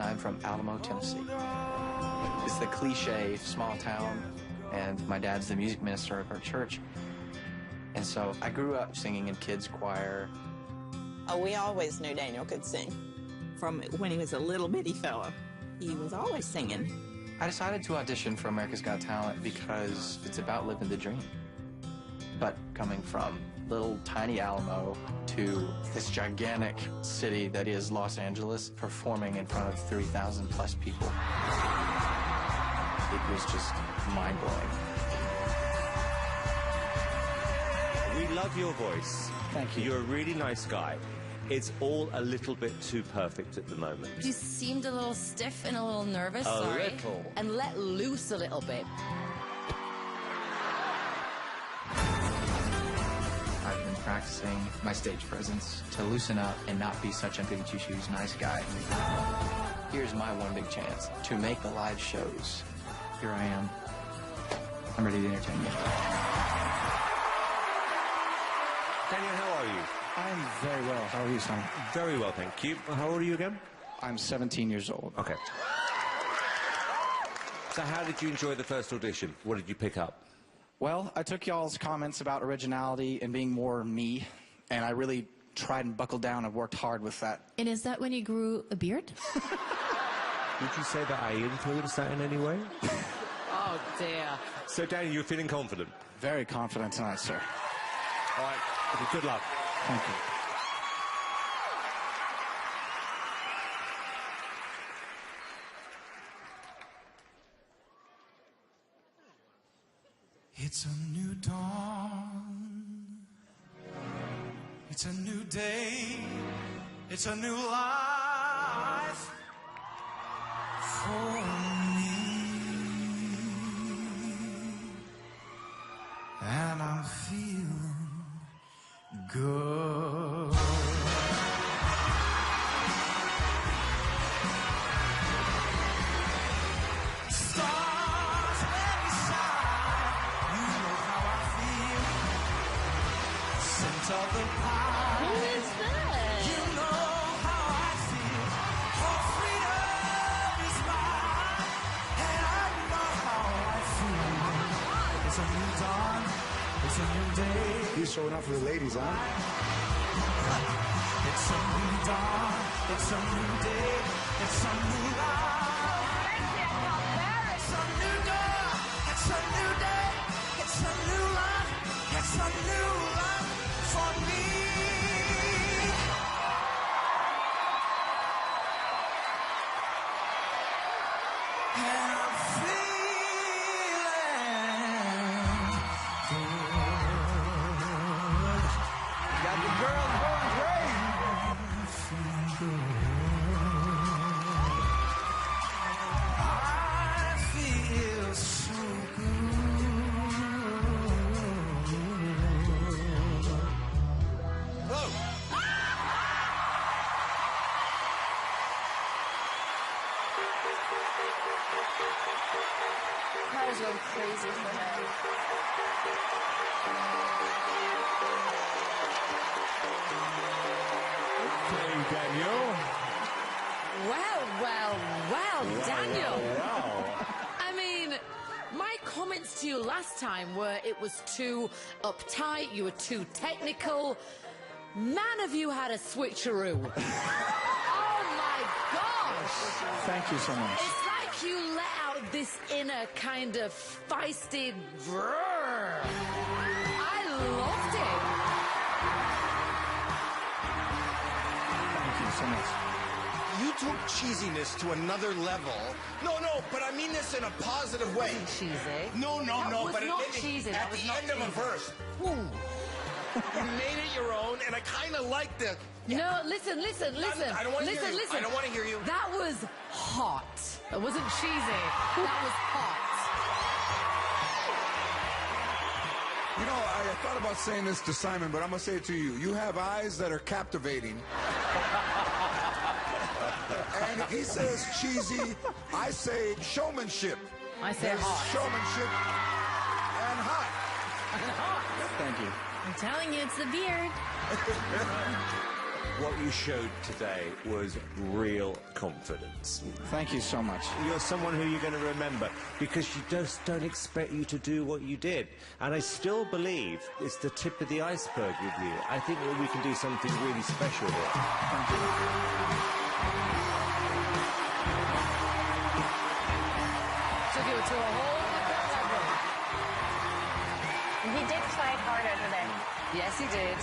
I'm from Alamo, Tennessee. It's the cliche small town, and my dad's the music minister of our church. And so I grew up singing in kids' choir. Oh, we always knew Daniel could sing. From when he was a little bitty fella, he was always singing. I decided to audition for America's Got Talent because it's about living the dream. But coming from little tiny Alamo to this gigantic city that is Los Angeles, performing in front of 3,000 plus people, it was just mind-blowing. We love your voice. Thank you. You're a really nice guy. It's all a little bit too perfect at the moment. You seemed a little stiff and a little nervous. A Sorry. little. And let loose a little bit. I've been practicing my stage presence to loosen up and not be such a goody-two-shoes nice guy. Here's my one big chance to make the live shows. Here I am. I'm ready to entertain you. Daniel, how are you? I'm very well. How are you, son? Very well, thank you. How old are you again? I'm 17 years old. Okay. So how did you enjoy the first audition? What did you pick up? Well, I took y'all's comments about originality and being more me, and I really tried and buckled down and worked hard with that. And is that when you grew a beard? Did you say that I influenced that in any way? Oh, dear. So, Daniel, you're feeling confident? Very confident tonight, sir. All right. Okay, good luck. Thank you. It's a new dawn. It's a new day. It's a new life for me. And I'm feeling good. Stars, let me shine. You know how I feel. Scent of the pine. Who is that? You know how I feel. Oh, freedom is mine. And I know how I feel. It's a new dawn. It's a new day. He's showing up for the ladies, huh? It's a new dawn. It's a new day. It's a new life. It's a new dawn. It's a new day. It's a new life. It's a new life for me. And I'm feeling good. Got the girls going crazy. Feeling good. I feel so good. Whoa! Crowd's going crazy for him. Okay, Daniel. Well, Daniel. I mean, my comments to you last time were it was too uptight, you were too technical. None of you had a switcheroo. Oh, my gosh. Thank you so much. It's like you let out this inner kind of feisty brrr. I loved it. Thank you so much. You took cheesiness to another level. No, but I mean this in a positive way. Cheesy. No, That was but not cheesy. That at was the not end of a cheesy. verse, boom, you made it your own, and I kind of like the. No, listen. I don't want to hear you. Listen. I don't want to hear you. That was hot. That wasn't cheesy. That was hot. You know, I thought about saying this to Simon, but I'm going to say it to you. You have eyes that are captivating. And if he says cheesy, I say showmanship. I say There's hot. showmanship and hot. Thank you. I'm telling you, it's the beard. What you showed today was real confidence. Thank you so much. You're someone who you're going to remember because you just don't expect you to do what you did. And I still believe it's the tip of the iceberg with you. I think that we can do something really special here. Thank you. Took you to a whole different level. He did fight harder today. Yes, he did.